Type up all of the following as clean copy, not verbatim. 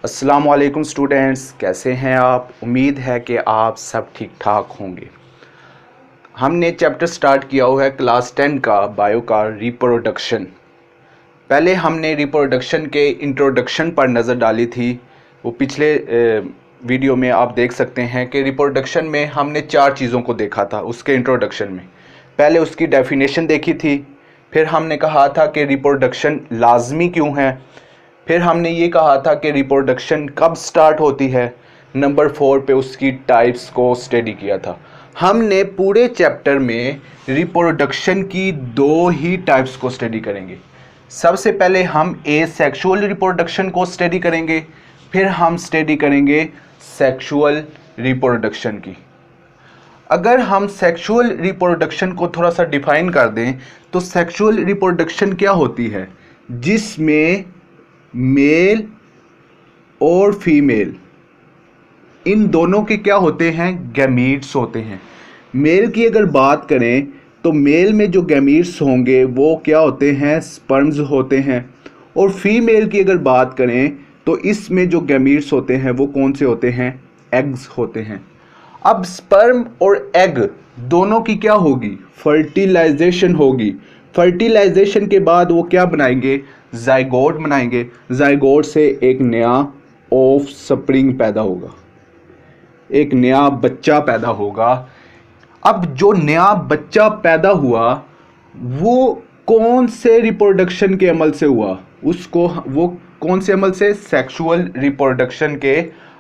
अस्सलाम वालेकुम स्टूडेंट्स, कैसे हैं आप। उम्मीद है कि आप सब ठीक ठाक होंगे। हमने चैप्टर स्टार्ट किया हुआ है क्लास 10 का बायो का रिप्रोडक्शन। पहले हमने रिप्रोडक्शन के इंट्रोडक्शन पर नज़र डाली थी। वो पिछले वीडियो में आप देख सकते हैं कि रिप्रोडक्शन में हमने 4 चीज़ों को देखा था। उसके इंट्रोडक्शन में पहले उसकी डेफिनेशन देखी थी, फिर हमने कहा था कि रिप्रोडक्शन लाजमी क्यों है, फिर हमने ये कहा था कि रिप्रोडक्शन कब स्टार्ट होती है, नंबर 4 पे उसकी टाइप्स को स्टडी किया था। हमने पूरे चैप्टर में रिप्रोडक्शन की 2 ही टाइप्स को स्टडी करेंगे। सबसे पहले हम एसेक्सुअल रिप्रोडक्शन को स्टडी करेंगे, फिर हम स्टडी करेंगे सेक्सुअल रिप्रोडक्शन की। अगर हम सेक्सुअल रिप्रोडक्शन को थोड़ा सा डिफाइन कर दें तो सेक्सुअल रिप्रोडक्शन क्या होती है, जिसमें मेल और फीमेल इन दोनों के क्या होते हैं, गैमीट्स होते हैं। मेल की अगर बात करें तो मेल में जो गैमीट्स होंगे वो क्या होते हैं, स्पर्म्स होते हैं। और फीमेल की अगर बात करें तो इसमें जो गैमीट्स होते हैं वो कौन से होते हैं, एग्स होते हैं। अब स्पर्म और एग दोनों की क्या होगी, फर्टिलाइजेशन होगी। फर्टिलाइजेशन के बाद वो क्या बनाएंगे, जाइगोट बनाएंगे। जाइगोट से एक नया ऑफ स्प्रिंग पैदा होगा, एक नया बच्चा पैदा होगा। अब जो नया बच्चा पैदा हुआ वो कौन से रिप्रोडक्शन के अमल से हुआ, उसको वो कौन से अमल से, सेक्सुअल रिप्रोडक्शन के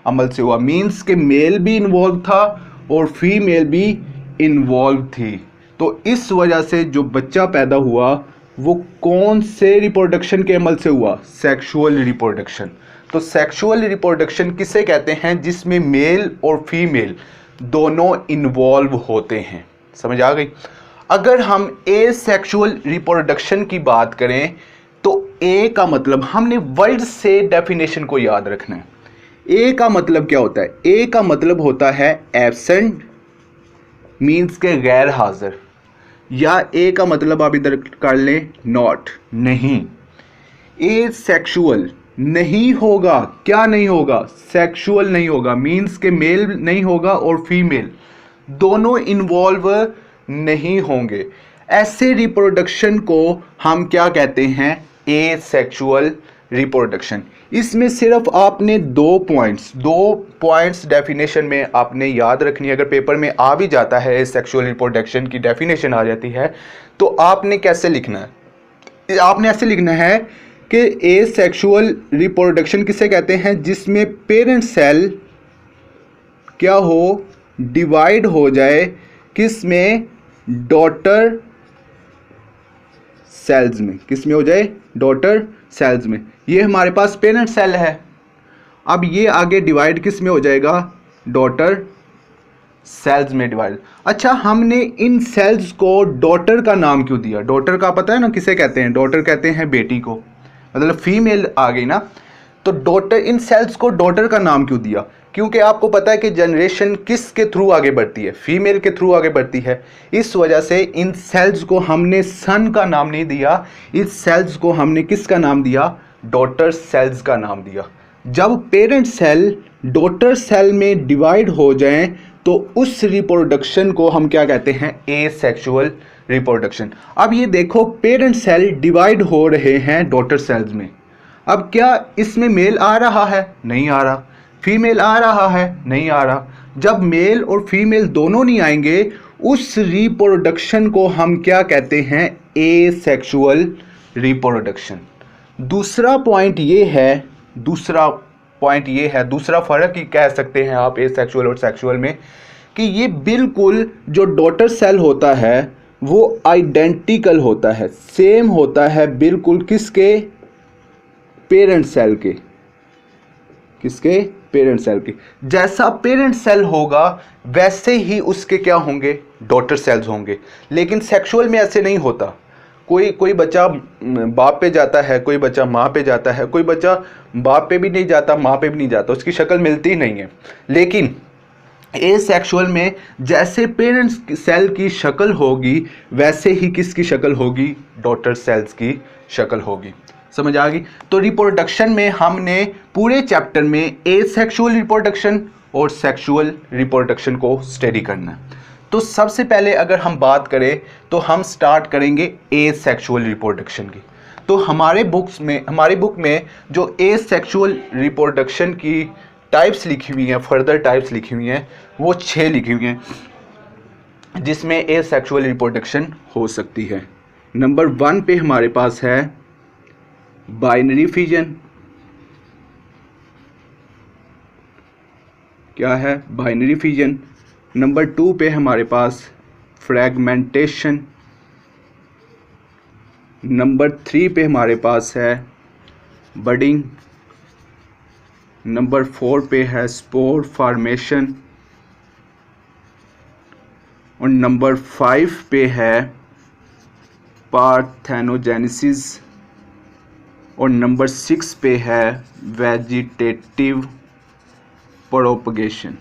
अमल से हुआ। मीन्स के मेल भी इन्वॉल्व था और फीमेल भी इन्वॉल्व थी। तो इस वजह से जो बच्चा पैदा हुआ वो कौन से रिप्रोडक्शन के अमल से हुआ, सेक्सुअल रिप्रोडक्शन। तो सेक्सुअल रिप्रोडक्शन किसे कहते हैं, जिसमें मेल और फीमेल दोनों इन्वॉल्व होते हैं। समझ आ गई। अगर हम एसेक्सुअल रिप्रोडक्शन की बात करें तो ए का मतलब, हमने वर्ड से डेफिनेशन को याद रखना है। ए का मतलब क्या होता है, ए का मतलब होता है एब्सेंट, मीन्स के गैर हाजिर, या ए का मतलब आप इधर कर लें नॉट, नहीं। ए सेक्सुअल नहीं होगा, क्या नहीं होगा, सेक्सुअल नहीं होगा, मीन्स के मेल नहीं होगा और फीमेल दोनों इन्वॉल्व नहीं होंगे। ऐसे रिप्रोडक्शन को हम क्या कहते हैं, ए सेक्सुअल रिप्रोडक्शन। इसमें सिर्फ आपने 2 पॉइंट्स डेफिनेशन में आपने याद रखनी है। अगर पेपर में आ भी जाता है सेक्सुअल रिप्रोडक्शन की डेफिनेशन आ जाती है तो आपने कैसे लिखना है, आपने ऐसे लिखना है कि ए सेक्सुअल रिप्रोडक्शन किसे कहते हैं, जिसमें पेरेंट सेल क्या हो, डिवाइड हो जाए, किस में, डॉटर सेल्स में, किस में हो जाए, डॉटर सेल्स में। ये हमारे पास पेरेंट सेल है। अब ये आगे डिवाइड किस में हो जाएगा, डॉटर सेल्स में डिवाइड। अच्छा, हमने इन सेल्स को डॉटर का नाम क्यों दिया, डॉटर का पता है ना किसे कहते हैं, डॉटर कहते हैं बेटी को, मतलब फीमेल आ गई ना। तो डॉटर, इन सेल्स को डॉटर का नाम क्यों दिया, क्योंकि आपको पता है कि जनरेशन किसके थ्रू आगे बढ़ती है, फीमेल के थ्रू आगे बढ़ती है। इस वजह से इन सेल्स को हमने सन का नाम नहीं दिया, इस सेल्स को हमने किसका नाम दिया, डॉटर सेल्स का नाम दिया। जब पेरेंट सेल डॉटर सेल में डिवाइड हो जाएं तो उस रिप्रोडक्शन को हम क्या कहते हैं, एसेक्सुअल रिप्रोडक्शन। अब ये देखो, पेरेंट सेल डिवाइड हो रहे हैं डॉटर सेल्स में। अब क्या इसमें मेल आ रहा है, नहीं आ रहा, फीमेल आ रहा है, नहीं आ रहा। जब मेल और फीमेल दोनों नहीं आएंगे उस रिप्रोडक्शन को हम क्या कहते हैं, एसेक्सुअल रिप्रोडक्शन। दूसरा पॉइंट ये है, दूसरा फ़र्क ही कह सकते हैं आप एसेक्सुअल और सेक्सुअल में, कि ये बिल्कुल जो डॉटर सेल होता है वो आइडेंटिकल होता है, सेम होता है बिल्कुल किसके, पेरेंट सेल के, किसके, पेरेंट सेल के। जैसा पेरेंट सेल होगा वैसे ही उसके क्या होंगे, डॉटर सेल्स होंगे। लेकिन सेक्सुअल में ऐसे नहीं होता। कोई बच्चा बाप पे जाता है, कोई बच्चा माँ पे जाता है, कोई बच्चा बाप पे भी नहीं जाता, माँ पे भी नहीं जाता, उसकी शक्ल मिलती ही नहीं है। लेकिन एसेक्सुअल में जैसे पेरेंट्स सेल की शक्ल होगी वैसे ही किसकी शक्ल होगी, डॉटर सेल्स की शक्ल होगी। समझ आ गई। तो रिप्रोडक्शन में हमने पूरे चैप्टर में एसेक्सुअल रिप्रोडक्शन और सेक्सुअल रिप्रोडक्शन को स्टडी करना है। तो सबसे पहले अगर हम बात करें तो हम स्टार्ट करेंगे एसेक्सुअल रिप्रोडक्शन की। तो हमारी बुक में जो एसेक्सुअल रिप्रोडक्शन की टाइप्स लिखी हुई हैं, फर्दर टाइप्स लिखी हुई हैं, वो 6 लिखी हुई हैं जिसमें एसेक्सुअल रिप्रोडक्शन हो सकती है। नंबर 1 पे हमारे पास है बाइनरी फिजन। क्या है? Binary fission. नंबर 2 पे हमारे पास फ्रैगमेंटेशन। नंबर 3 पे हमारे पास है बडिंग। नंबर 4 पे है स्पोर फॉर्मेशन और नंबर 5 पे है पार्थेनोजेनेसिस और नंबर 6 पे है वेजिटेटिव प्रोपगेशन।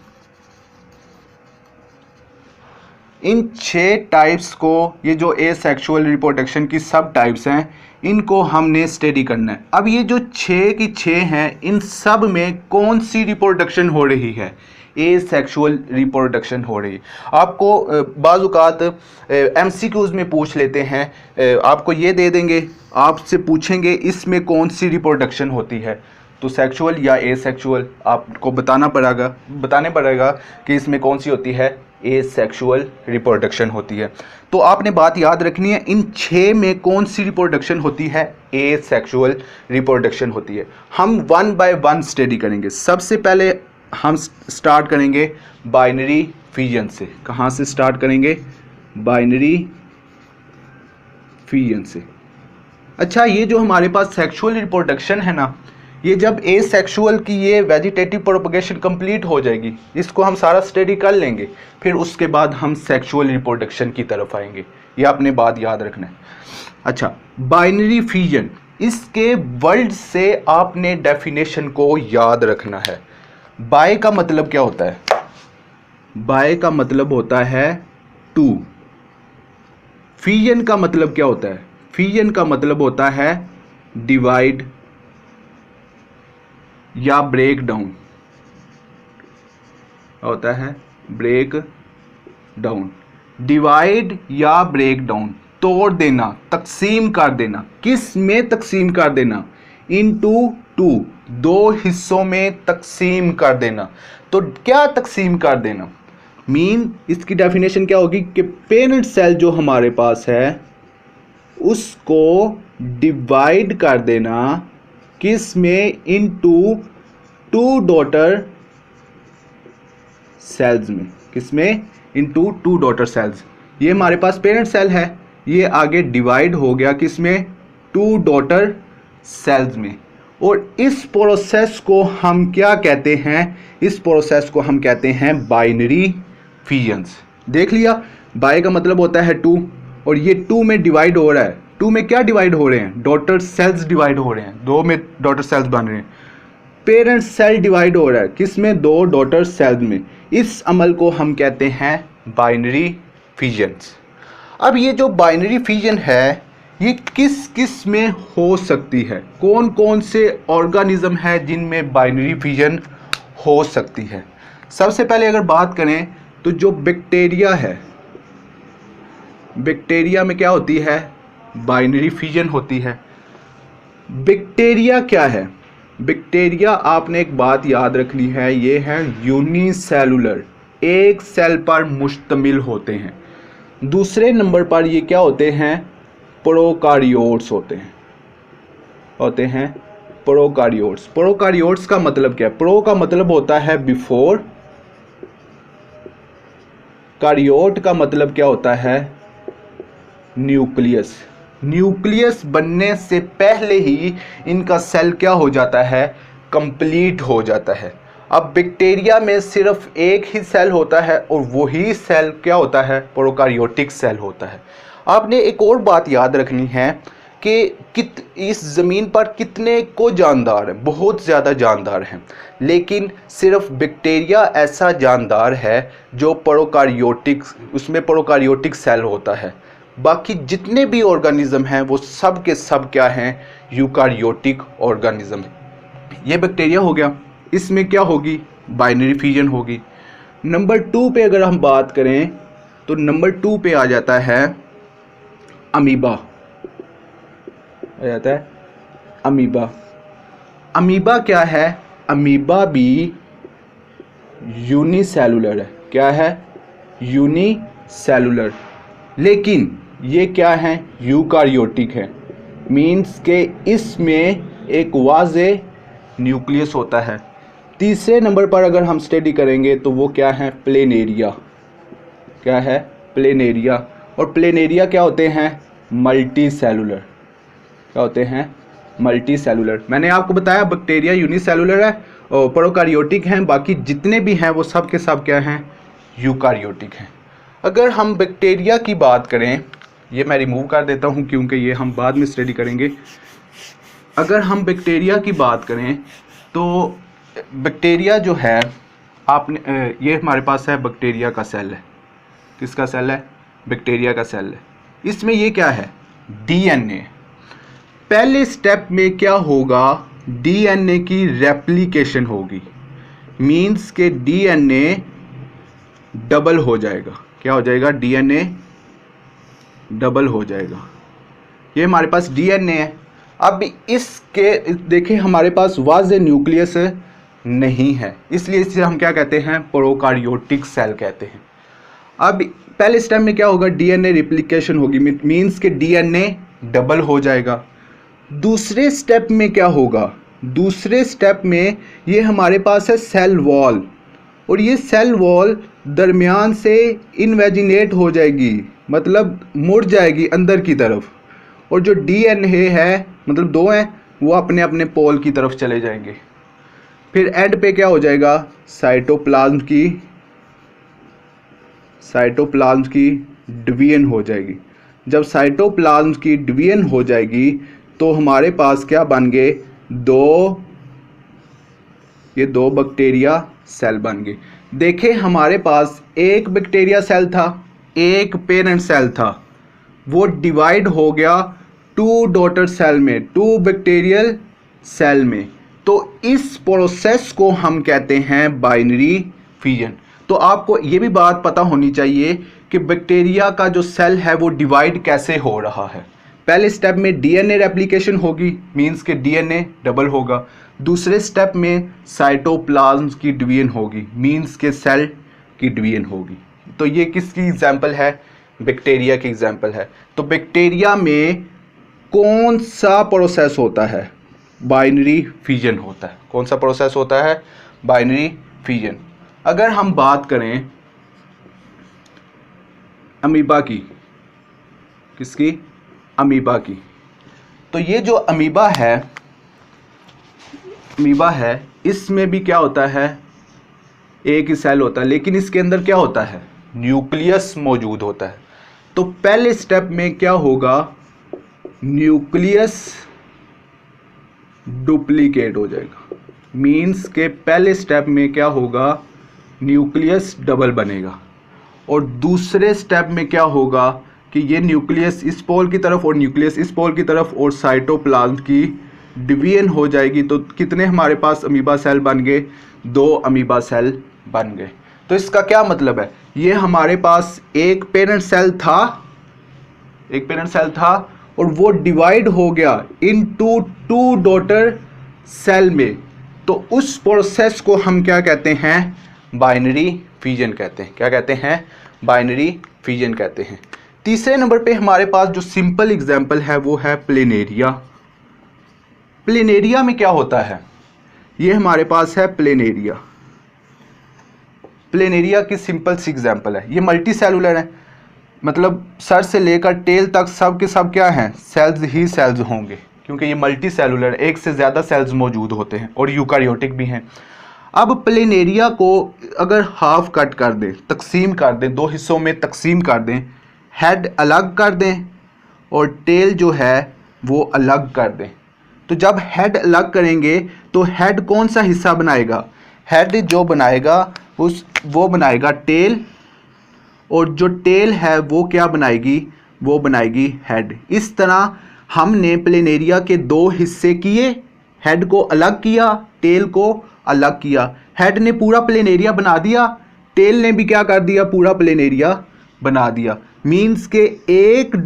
इन 6 टाइप्स को, ये जो एसेक्सुअल रिप्रोडक्शन की सब टाइप्स हैं, इनको हमने स्टडी करना है। अब ये जो 6 की 6 हैं, इन सब में कौन सी रिप्रोडक्शन हो रही है? एसेक्सुअल रिप्रोडक्शन हो रही है। आपको बाज़-औक़ात MCQs में पूछ लेते हैं, आपको ये दे देंगे, आपसे पूछेंगे इसमें कौन सी रिप्रोडक्शन होती है, तो सेक्सुअल या एसेक्सुअल आपको बताने पड़ेगा कि इसमें कौन सी होती है, एसेक्सुअल रिप्रोडक्शन होती है। तो आपने बात याद रखनी है, इन 6 में कौन सी रिप्रोडक्शन होती है, एसेक्सुअल रिप्रोडक्शन होती है। हम 1 बाय 1 स्टडी करेंगे। सबसे पहले हम स्टार्ट करेंगे बाइनरी फिजन से। कहाँ से स्टार्ट करेंगे? बाइनरी फिजन से। अच्छा, ये जो हमारे पास सेक्सुअल रिप्रोडक्शन है ना, ये जब एसेक्सुअल की ये वेजिटेटिव प्रोपगेशन कंप्लीट हो जाएगी, इसको हम सारा स्टडी कर लेंगे, फिर उसके बाद हम सेक्सुअल रिप्रोडक्शन की तरफ आएंगे। ये आपने बात याद रखना है। अच्छा, बाइनरी फिजन, इसके वर्ड से आपने डेफिनेशन को याद रखना है। बाय का मतलब क्या होता है? बाय का मतलब होता है 2। फिजन का मतलब क्या होता है? फिजन का मतलब होता है डिवाइड या ब्रेक डाउन। होता है ब्रेक डाउन। डिवाइड या ब्रेक डाउन, तोड़ देना, तकसीम कर देना। किस में तकसीम कर देना? इनटू 2, 2 हिस्सों में तकसीम कर देना। तो क्या तकसीम कर देना इसकी डेफिनेशन क्या होगी कि पेरेंट सेल जो हमारे पास है उसको डिवाइड कर देना, किस में? इनटू 2 डॉटर सेल्स में। किस में? Into 2 daughter cells. ये हमारे पास पेरेंट सेल है, ये आगे डिवाइड हो गया किस में? 2 डॉटर सेल्स में। और इस प्रोसेस को हम क्या कहते हैं? इस प्रोसेस को हम कहते हैं बाइनरी फिजन्स। देख लिया, बाय का मतलब होता है 2 और ये 2 में डिवाइड हो रहा है। 2 में क्या डिवाइड हो रहे हैं? डॉटर सेल्स डिवाइड हो रहे हैं, 2 में डॉटर सेल्स बन रहे हैं। पेरेंट सेल डिवाइड हो रहा है किस में? 2 डॉटर सेल्स में। इस अमल को हम कहते हैं बाइनरी फिजन्स। अब ये जो बाइनरी फिजन है, ये किस किस में हो सकती है? कौन कौन से ऑर्गेनिज्म है जिनमें बाइनरी फिजन हो सकती है? सबसे पहले अगर बात करें तो जो बैक्टीरिया है, बैक्टीरिया में क्या होती है? बाइनरी फिजन होती है। बैक्टीरिया क्या है? बैक्टीरिया, आपने एक बात याद रखनी है, ये है यूनिसेलुलर, एक सेल पर मुश्तमिल होते हैं। दूसरे नंबर पर ये क्या होते हैं? प्रोकारियोट्स होते हैं प्रोकारियोट्स। प्रोकारियोट्स का मतलब क्या है? प्रो का मतलब होता है बिफोर, कारियोट का मतलब क्या होता है? न्यूक्लियस। न्यूक्लियस बनने से पहले ही इनका सेल क्या हो जाता है? कंप्लीट हो जाता है। अब बैक्टीरिया में सिर्फ एक ही सेल होता है और वही सेल क्या होता है? प्रोकारियोटिक सेल होता है। आपने एक और बात याद रखनी है कि इस ज़मीन पर कितने को जानदार हैं? बहुत ज़्यादा जानदार हैं, लेकिन सिर्फ बैक्टीरिया ऐसा जानदार है जो उसमें प्रोकारियोटिक सेल होता है। बाकी जितने भी ऑर्गेनिज्म हैं वो सब के सब क्या हैं? Eukaryotic organism. ये बैक्टीरिया हो गया, इसमें क्या होगी, बाइनरी फिजन होगी। नंबर 2 पे अगर हम बात करें तो नंबर 2 पे आ जाता है अमीबा, आ जाता है अमीबा। अमीबा क्या है, अमीबा भी यूनिसेलुलर है। क्या है, यूनिसेलुलर, लेकिन ये क्या है, यूकारियोटिक है। मीन्स के इसमें एक वाज़े न्यूक्लियस होता है। तीसरे नंबर पर अगर हम स्टडी करेंगे तो वो क्या है, प्लेनेरिया। क्या है, प्लेनेरिया। और प्लेनेरिया क्या होते हैं, मल्टी सेलुलर। क्या होते हैं, मल्टी सेलुलर। मैंने आपको बताया बैक्टीरिया यूनिसेलुलर है और प्रोकारियोटिक हैं, बाकी जितने भी हैं वो सब के सब क्या हैं, यूकारियोटिक हैं। अगर हम बैक्टीरिया की बात करें, ये मैं रिमूव कर देता हूँ क्योंकि ये हम बाद में स्टडी करेंगे। अगर हम बैक्टीरिया की बात करें तो बैक्टीरिया जो है, आपने ये हमारे पास है बैक्टीरिया का सेल है। किसका सेल है, बैक्टीरिया का सेल है। इसमें ये क्या है, डीएनए। पहले स्टेप में क्या होगा, डीएनए की रेप्लिकेशन होगी। मीन्स के डीएनए डबल हो जाएगा। क्या हो जाएगा, डीएनए डबल हो जाएगा। ये हमारे पास डीएनए है। अब इसके देखिए हमारे पास वाज़े न्यूक्लियस नहीं है, इसलिए इसे हम क्या कहते हैं, प्रोकारियोटिक सेल कहते हैं। अब पहले स्टेप में क्या होगा, डीएनए रिप्लिकेशन होगी, मीन्स के डीएनए डबल हो जाएगा। दूसरे स्टेप में क्या होगा, दूसरे स्टेप में ये हमारे पास है सेल वॉल, और ये सेल वॉल दरमियान से इनवेजिनेट हो जाएगी, मतलब मुड़ जाएगी अंदर की तरफ, और जो डीएनए है, मतलब 2 हैं, वो अपने अपने पोल की तरफ चले जाएंगे। फिर एंड पे क्या हो जाएगा, साइटोप्लाज्म की डिवीजन हो जाएगी। जब साइटोप्लाज्म की डिवीजन हो जाएगी तो हमारे पास क्या बन गए, ये 2 बैक्टीरिया सेल बन गए। देखें हमारे पास एक बैक्टीरिया सेल था, एक पेरेंट सेल था, वो डिवाइड हो गया 2 डॉटर सेल में, 2 बैक्टीरियल सेल में। तो इस प्रोसेस को हम कहते हैं बाइनरी फिजन। तो आपको ये भी बात पता होनी चाहिए कि बैक्टीरिया का जो सेल है वो डिवाइड कैसे हो रहा है। पहले स्टेप में डीएनए रेप्लिकेशन होगी, मींस के डीएनए डबल होगा। दूसरे स्टेप में साइटोप्लाज्म की डिवीजन होगी, मींस के सेल की डिवीजन होगी। तो ये किसकी एग्जांपल है, बैक्टीरिया की एग्जांपल है। तो बैक्टीरिया में कौन सा प्रोसेस होता है, बाइनरी फिजन होता है। कौन सा प्रोसेस होता है, बाइनरी फिजन। अगर हम बात करें अमीबा की, किसकी, अमीबा की, तो ये जो अमीबा है, इसमें भी क्या होता है, एक ही सेल होता है, लेकिन इसके अंदर क्या होता है, न्यूक्लियस मौजूद होता है। तो पहले स्टेप में क्या होगा, न्यूक्लियस डुप्लीकेट हो जाएगा। मींस के पहले स्टेप में क्या होगा, न्यूक्लियस डबल बनेगा। और दूसरे स्टेप में क्या होगा कि ये न्यूक्लियस इस पोल की तरफ और न्यूक्लियस इस पोल की तरफ, और साइटोप्लाज्म की डिवीजन हो जाएगी। तो कितने हमारे पास अमीबा सेल बन गए, 2 अमीबा सेल बन गए। तो इसका क्या मतलब है, ये हमारे पास एक पेरेंट सेल था और वो डिवाइड हो गया इनटू 2 डॉटर सेल में। तो उस प्रोसेस को हम क्या कहते हैं, बाइनरी फिजन कहते हैं। क्या कहते हैं, बाइनरी फिजन कहते हैं। तीसरे नंबर पे हमारे पास जो सिंपल एग्जांपल है वो है प्लेनेरिया। प्लेनेरिया में क्या होता है, ये हमारे पास है प्लेनेरिया। प्लेनेरिया की सिंपल सी एग्जांपल है, ये मल्टी सेलुलर है, मतलब सर से लेकर टेल तक सब के सब क्या हैं, सेल्स ही सेल्स होंगे, क्योंकि ये मल्टी सेलुलर, एक से ज़्यादा सेल्स मौजूद होते हैं और यूकारियोटिक भी हैं। अब प्लेनेरिया को अगर हाफ कट कर दें, तकसीम कर दें, 2 हिस्सों में तकसीम कर दें, हेड अलग कर दें और टेल जो है वो अलग कर दें, तो जब हेड अलग करेंगे तो हेड कौन सा हिस्सा बनाएगा, हेड जो बनाएगा वो बनाएगा टेल, और जो टेल है वो क्या बनाएगी, वो बनाएगी हेड। इस तरह हमने प्लेनेरिया के दो हिस्से किए, हेड को अलग किया, टेल को अलग किया। हेड ने पूरा प्लेनेरिया बना दिया, टेल ने भी क्या कर दिया, पूरा प्लेनेरिया बना दिया। मीन्स के एक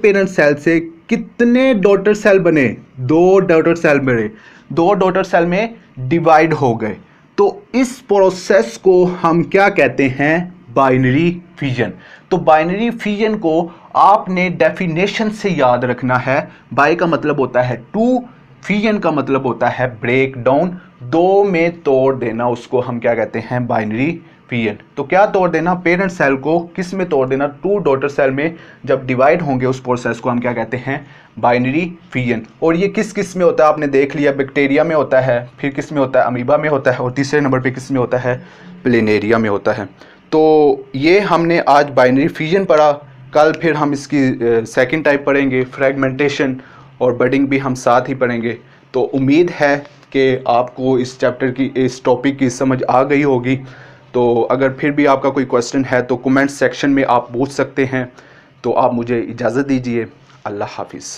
पेरेंट सेल से कितने डॉटर सेल बने, 2 डॉटर सेल बने, 2 डॉटर सेल में डिवाइड हो गए। तो इस प्रोसेस को हम क्या कहते हैं, बाइनरी फिजन। तो बाइनरी फिजन को आपने डेफिनेशन से याद रखना है। बाय का मतलब होता है 2, फिजन का मतलब होता है ब्रेक डाउन, 2 में तोड़ देना, उसको हम क्या कहते हैं, बाइनरी फिजन। तो क्या तोड़ देना, पेरेंट सेल को किस में तोड़ देना, 2 डॉटर सेल में जब डिवाइड होंगे उस प्रोसेस को हम क्या कहते हैं, बाइनरी फिजन। और ये किस किस में होता है आपने देख लिया, बैक्टीरिया में होता है, फिर किस में होता है, अमीबा में होता है, और तीसरे नंबर पे किस में होता है, प्लेनेरिया में होता है। तो ये हमने आज बाइनरी फिजन पढ़ा। कल फिर हम इसकी सेकंड टाइप पढ़ेंगे, फ्रेगमेंटेशन और बडिंग भी हम साथ ही पढ़ेंगे। तो उम्मीद है कि आपको इस चैप्टर की, इस टॉपिक की समझ आ गई होगी। तो अगर फिर भी आपका कोई क्वेश्चन है तो कमेंट सेक्शन में आप पूछ सकते हैं। तो आप मुझे इजाज़त दीजिए। अल्लाह हाफिज़।